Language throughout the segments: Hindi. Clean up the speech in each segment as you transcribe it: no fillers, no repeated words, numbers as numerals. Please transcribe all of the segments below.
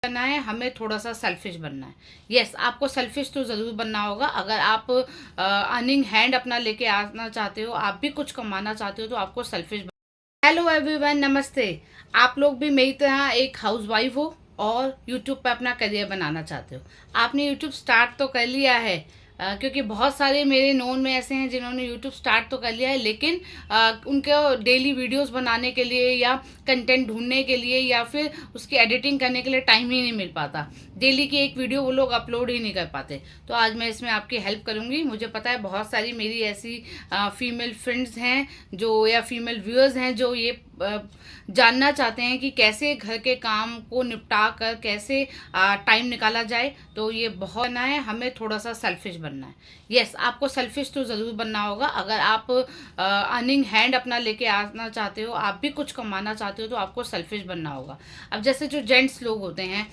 करना है, हमें थोड़ा सा सेल्फिश बनना है। यस, आपको सेल्फिश तो ज़रूर बनना होगा। अगर आप अर्निंग हैंड अपना लेके आना चाहते हो, आप भी कुछ कमाना चाहते हो, तो आपको सेल्फिश। हेलो एवरीवन, नमस्ते। आप लोग भी मेरी तरह एक हाउसवाइफ हो और यूट्यूब पे अपना करियर बनाना चाहते हो। आपने यूट्यूब स्टार्ट तो कर लिया है, क्योंकि बहुत सारे मेरे नोन में ऐसे हैं जिन्होंने यूट्यूब स्टार्ट तो कर लिया है, लेकिन उनको डेली वीडियोस बनाने के लिए या कंटेंट ढूंढने के लिए या फिर उसकी एडिटिंग करने के लिए टाइम ही नहीं मिल पाता। डेली की एक वीडियो वो लोग अपलोड ही नहीं कर पाते। तो आज मैं इसमें आपकी हेल्प करूंगी। मुझे पता है बहुत सारी मेरी ऐसी फीमेल फ्रेंड्स हैं जो, या फीमेल व्यूअर्स हैं जो ये जानना चाहते हैं कि कैसे घर के काम को निपटा कर कैसे टाइम निकाला जाए। तो ये बहुत बनना है, हमें थोड़ा सा सेल्फिश बनना है। यस, आपको सेल्फिश तो ज़रूर बनना होगा। अगर आप अर्निंग हैंड अपना लेके आना चाहते हो, आप भी कुछ कमाना चाहते हो, तो आपको सेल्फिश बनना होगा। अब जैसे जो जेंट्स लोग होते हैं,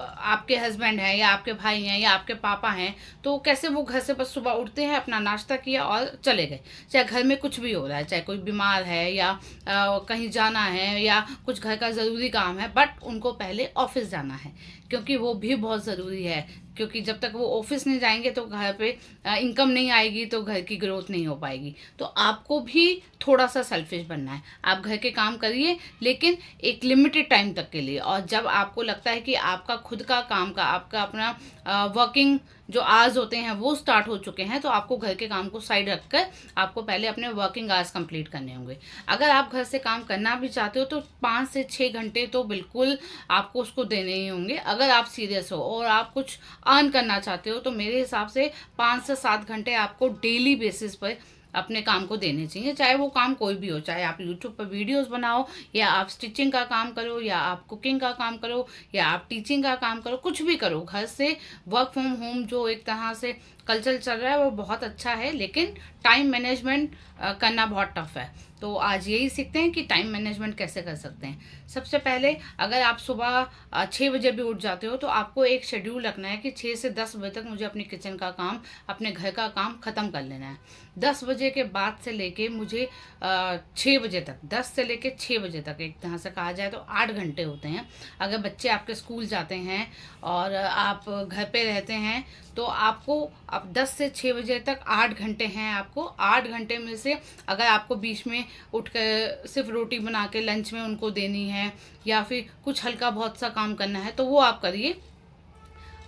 आपके हस्बैंड हैं या आपके भाई हैं या आपके पापा हैं, तो कैसे वो घर से बस सुबह उठते हैं, अपना नाश्ता किया और चले गए। चाहे घर में कुछ भी हो रहा है, चाहे कोई बीमार है या कहीं जाना है या कुछ घर का ज़रूरी काम है, बट उनको पहले ऑफिस जाना है, क्योंकि वो भी बहुत ज़रूरी है। क्योंकि जब तक वो ऑफिस नहीं जाएंगे तो घर पे इनकम नहीं आएगी, तो घर की ग्रोथ नहीं हो पाएगी। तो आपको भी थोड़ा सा सेल्फिश बनना है। आप घर के काम करिए, लेकिन एक लिमिटेड टाइम तक के लिए। और जब आपको लगता है कि आपका खुद का काम का, आपका अपना वर्किंग जो आवर्स होते हैं वो स्टार्ट हो चुके हैं, तो आपको घर के काम को साइड रखकर आपको पहले अपने वर्किंग आवर्स कंप्लीट करने होंगे। अगर आप घर से काम करना भी चाहते हो, तो 5 से 6 घंटे तो बिल्कुल आपको उसको देने ही होंगे। अगर आप सीरियस हो और आप कुछ अर्न करना चाहते हो, तो मेरे हिसाब से 5 से 7 घंटे आपको डेली बेसिस पर अपने काम को देने चाहिए। चाहे वो काम कोई भी हो, चाहे आप यूट्यूब पर वीडियोस बनाओ, या आप स्टिचिंग का काम करो, या आप कुकिंग का काम करो, या आप टीचिंग का काम करो, कुछ भी करो। घर से वर्क फ्रॉम होम जो एक तरह से कल्चर चल रहा है वो बहुत अच्छा है, लेकिन टाइम मैनेजमेंट करना बहुत टफ है। तो आज यही सीखते हैं कि टाइम मैनेजमेंट कैसे कर सकते हैं। सबसे पहले, अगर आप सुबह 6 बजे भी उठ जाते हो, तो आपको एक शेड्यूल रखना है कि 6 से 10 बजे तक मुझे अपने किचन का काम, अपने घर का काम ख़त्म कर लेना है। 10 बजे के बाद से लेके मुझे 6 बजे तक, 10 से लेके 6 बजे तक, एक तरह से कहा जाए तो 8 घंटे होते हैं। अगर बच्चे आपके स्कूल जाते हैं और आप घर पे रहते हैं, तो आपको अब 10 से 6 बजे तक 8 घंटे हैं। आपको 8 घंटे में से अगर आपको बीच में उठ कर सिर्फ रोटी बना के लंच में उनको देनी है, या फिर कुछ हल्का बहुत सा काम करना है, तो वो आप करिए।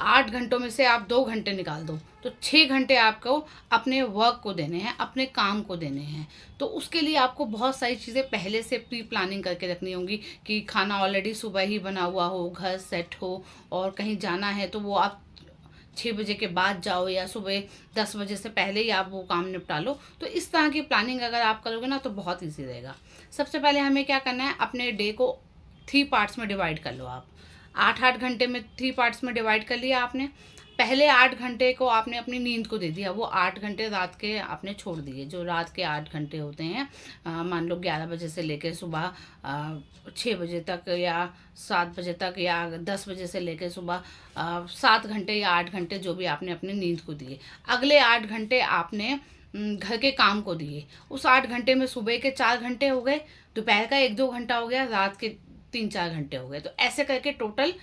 8 घंटों में से आप 2 घंटे निकाल दो, तो 6 घंटे आपको अपने वर्क को देने हैं, अपने काम को देने हैं। तो उसके लिए आपको बहुत सारी चीज़ें पहले से प्री प्लानिंग करके रखनी होंगी, कि खाना ऑलरेडी सुबह ही बना हुआ हो, घर सेट हो, और कहीं जाना है तो वो आप 6 बजे के बाद जाओ, या सुबह 10 बजे से पहले ही आप वो काम निपटा लो। तो इस तरह की प्लानिंग अगर आप करोगे ना, तो बहुत ईजी रहेगा। सबसे पहले हमें क्या करना है, अपने डे को 3 पार्ट्स में डिवाइड कर लो आप। 8 8 घंटे में 3 पार्ट्स में डिवाइड कर लिया आपने। पहले 8 घंटे को आपने अपनी नींद को दे दिया, वो 8 घंटे रात के आपने छोड़ दिए। जो रात के 8 घंटे होते हैं, मान लो 11 बजे से लेकर सुबह 6 बजे तक, या 7 बजे तक, या 10 बजे से लेकर सुबह 7 घंटे या 8 घंटे, जो भी आपने अपनी नींद को दिए। अगले 8 घंटे आपने घर के काम को दिए। उस 8 घंटे में सुबह के 4 घंटे हो गए, दोपहर का 1 2 घंटा हो गया, रात के 3 4 घंटे हो गए। तो ऐसे करके टोटल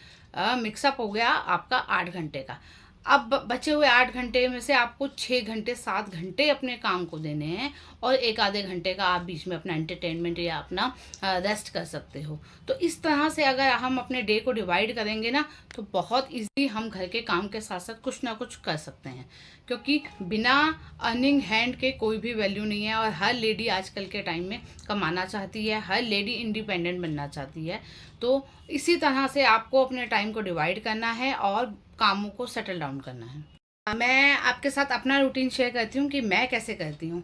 मिक्सअप हो गया आपका 8 घंटे का। अब बचे हुए 8 घंटे में से आपको 6 घंटे 7 घंटे अपने काम को देने हैं, और एक आधे घंटे का आप बीच में अपना एंटरटेनमेंट या अपना रेस्ट कर सकते हो। तो इस तरह से अगर हम अपने डे को डिवाइड करेंगे ना, तो बहुत इजी हम घर के काम के साथ साथ कुछ ना कुछ कर सकते हैं। क्योंकि बिना अर्निंग हैंड के कोई भी वैल्यू नहीं है, और हर लेडी आजकल के टाइम में कमाना चाहती है, हर लेडी इंडिपेंडेंट बनना चाहती है। तो इसी तरह से आपको अपने टाइम को डिवाइड करना है और कामों को सेटल डाउन करना है। मैं आपके साथ अपना रूटीन शेयर करती हूँ कि मैं कैसे करती हूँ।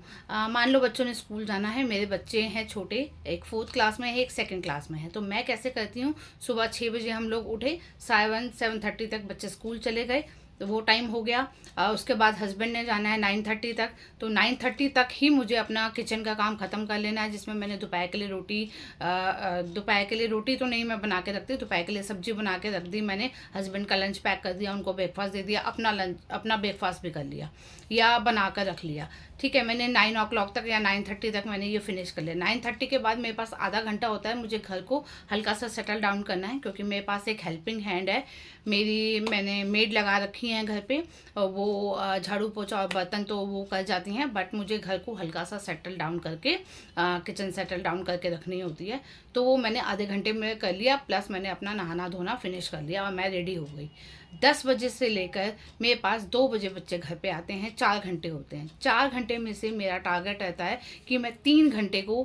मान लो बच्चों ने स्कूल जाना है, मेरे बच्चे हैं छोटे, एक 4th क्लास में है, एक 2nd क्लास में है। तो मैं कैसे करती हूँ, सुबह 6 बजे हम लोग उठे, 7 7:30 तक बच्चे स्कूल चले गए। तो वो टाइम हो गया। उसके बाद हस्बैंड ने जाना है 9:30 तक, तो 9:30 तक ही मुझे अपना किचन का काम ख़त्म कर लेना है, जिसमें मैंने दोपहर के लिए रोटी तो नहीं मैं बना के रखती, दोपहर के लिए सब्जी बना के रख दी मैंने। हस्बैंड का लंच पैक कर दिया, उनको ब्रेकफास्ट दे दिया, अपना ब्रेकफास्ट भी कर लिया या बना कर रख लिया। ठीक है, मैंने 9 o'clock तक या 9:30 तक मैंने ये फिनिश कर लिया। 9:30 के बाद मेरे पास आधा घंटा होता है, मुझे घर को हल्का सा सेटल डाउन करना है, क्योंकि मेरे पास एक हेल्पिंग हैंड है मैंने मेड लगा रखी है घर पे, और वो झाड़ू पोछा और बर्तन तो वो कर जाती हैं, बट मुझे घर को हल्का सा सेटल डाउन करके किचन सेटल डाउन करके रखनी होती है। तो वो मैंने आधे घंटे में कर लिया, प्लस मैंने अपना नहाना धोना फिनिश कर लिया और मैं रेडी हो गई। 10 बजे से लेकर मेरे पास 2 बजे बच्चे घर पे आते हैं, 4 घंटे होते हैं। 4 घंटे में से मेरा टारगेट रहता है कि मैं 3 घंटे को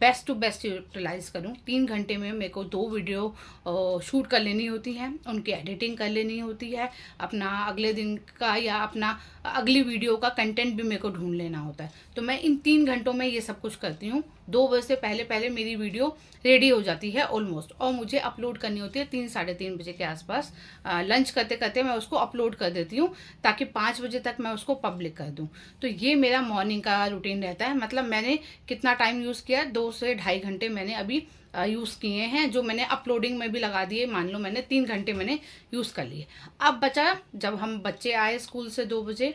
बेस्ट टू बेस्ट यूटिलाइज़ करूँ। 3 घंटे में मेरे को 2 वीडियो शूट कर लेनी होती हैं, उनकी एडिटिंग कर लेनी होती है, अपना अगले दिन का या अपना अगली वीडियो का कंटेंट भी मेरे को ढूंढ लेना होता है। तो मैं इन 3 घंटों में ये सब कुछ करती हूँ। 2 बजे से पहले पहले मेरी वीडियो रेडी हो जाती है ऑलमोस्ट, और मुझे अपलोड करनी होती है 3 साढ़े 3 बजे के आसपास। लंच करते करते मैं उसको अपलोड कर देती हूँ, ताकि 5 बजे तक मैं उसको पब्लिक कर दूँ। तो ये मेरा मॉर्निंग का रूटीन रहता है। मतलब मैंने कितना टाइम यूज़ किया, 2 से ढाई घंटे मैंने अभी यूज़ किए हैं, जो मैंने अपलोडिंग में भी लगा दिए। मान लो मैंने 3 घंटे मैंने यूज़ कर लिए। अब बचा, जब हम बच्चे आए स्कूल से 2 बजे,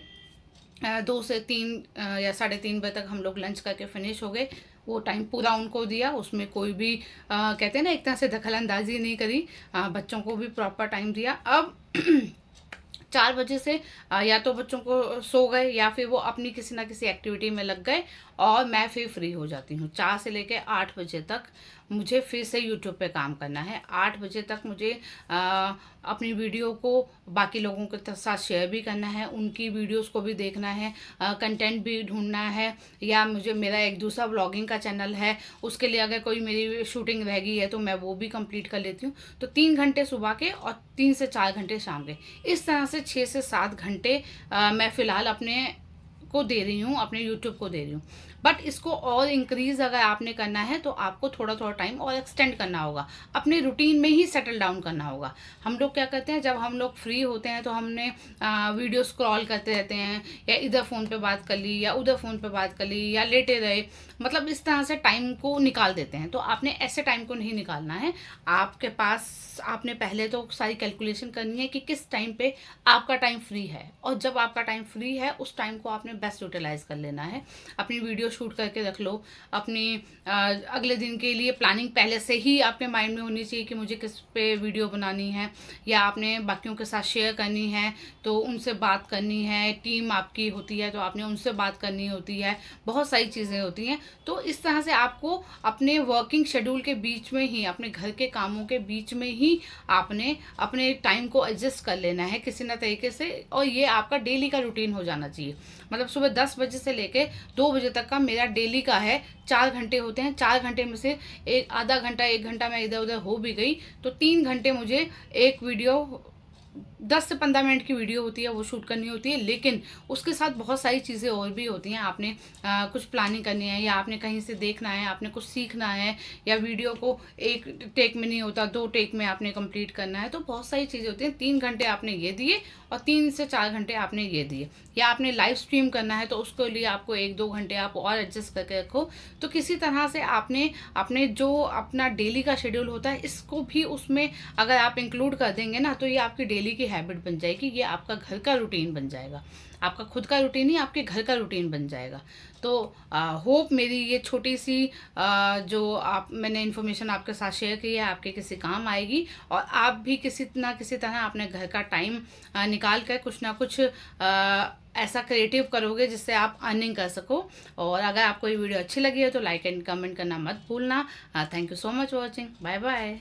2 से 3 या साढ़े 3 बजे तक हम लोग लंच करके फिनिश हो गए। वो टाइम पूरा उनको दिया, उसमें कोई भी कहते हैं ना, एक तरह से दखल अंदाजी नहीं करी, बच्चों को भी प्रॉपर टाइम दिया। अब 4 बजे से या तो बच्चों को सो गए या फिर वो अपनी किसी ना किसी एक्टिविटी में लग गए, और मैं फिर फ्री हो जाती हूँ। 4 से लेकर 8 बजे तक मुझे फिर से यूट्यूब पे काम करना है। 8 बजे तक मुझे अपनी वीडियो को बाकी लोगों के साथ शेयर भी करना है, उनकी वीडियोस को भी देखना है, कंटेंट भी ढूंढना है, या मुझे मेरा एक दूसरा व्लॉगिंग का चैनल है, उसके लिए अगर कोई मेरी शूटिंग रह गई है तो मैं वो भी कंप्लीट कर लेती हूँ। तो 3 घंटे सुबह के और 3 से 4 घंटे शाम के, इस तरह से 6 से 7 घंटे मैं फ़िलहाल अपने को दे रही हूँ, अपने यूट्यूब को दे रही हूँ। बट इसको और इंक्रीज़ अगर आपने करना है तो आपको थोड़ा थोड़ा टाइम और एक्सटेंड करना होगा, अपने रूटीन में ही सेटल डाउन करना होगा। हम लोग क्या करते हैं, जब हम लोग फ्री होते हैं तो हमने वीडियो स्क्रॉल करते रहते हैं, या इधर फ़ोन पे बात कर ली या उधर फ़ोन पे बात कर ली, या लेटे रहे, मतलब इस तरह से टाइम को निकाल देते हैं। तो आपने ऐसे टाइम को नहीं निकालना है। आपके पास आपने पहले तो सारी कैलकुलेशन करनी है कि किस टाइम पे आपका टाइम फ्री है, और जब आपका टाइम फ्री है उस टाइम को आपने बेस्ट यूटिलाइज कर लेना है। अपनी वीडियो शूट करके रख लो, अपनी अगले दिन के लिए प्लानिंग पहले से ही आपके माइंड में होनी चाहिए कि मुझे किस पे वीडियो बनानी है, या आपने बाकियों के साथ शेयर करनी है तो उनसे बात करनी है, टीम आपकी होती है तो आपने उनसे बात करनी होती है, बहुत सारी चीज़ें होती हैं। तो इस तरह से आपको अपने वर्किंग शेड्यूल के बीच में ही, अपने घर के कामों के बीच में ही आपने अपने टाइम को एडजस्ट कर लेना है किसी ना तरीके से, और ये आपका डेली का रूटीन हो जाना चाहिए। मतलब सुबह 10 बजे से लेके 2 बजे तक का मेरा डेली का है। 4 घंटे होते हैं, 4 घंटे में से एक आधा घंटा 1 घंटा मैं इधर उधर हो भी गई तो 3 घंटे मुझे एक वीडियो 10 से 15 मिनट की वीडियो होती है वो शूट करनी होती है। लेकिन उसके साथ बहुत सारी चीज़ें और भी होती हैं। आपने कुछ प्लानिंग करनी है, या आपने कहीं से देखना है, आपने कुछ सीखना है, या वीडियो को एक टेक में नहीं होता 2 टेक में आपने कंप्लीट करना है। तो बहुत सारी चीज़ें होती हैं। 3 घंटे आपने ये दिए और 3 से 4 घंटे आपने ये दिए, या आपने लाइव स्ट्रीम करना है तो उसके लिए आपको 1-2 घंटे आप और एडजस्ट करके रखो। तो किसी तरह से आपने अपने जो अपना डेली का शेड्यूल होता है इसको भी उसमें अगर आप इंक्लूड कर देंगे ना, तो ये आपकी डेली की हैबिट बन जाएगी, ये आपका घर का रूटीन बन जाएगा। आपका खुद का रूटीन ही आपके घर का रूटीन बन जाएगा। तो होप मेरी ये छोटी सी जो मैंने इन्फॉर्मेशन आपके साथ शेयर की है आपके किसी काम आएगी, और आप भी किसी ना किसी तरह अपने घर का टाइम निकाल कर कुछ ना कुछ ऐसा क्रिएटिव करोगे जिससे आप अर्निंग कर सको। और अगर आपको ये वीडियो अच्छी लगी है तो लाइक एंड कमेंट करना मत भूलना। Thank you so much for watching. Bye bye.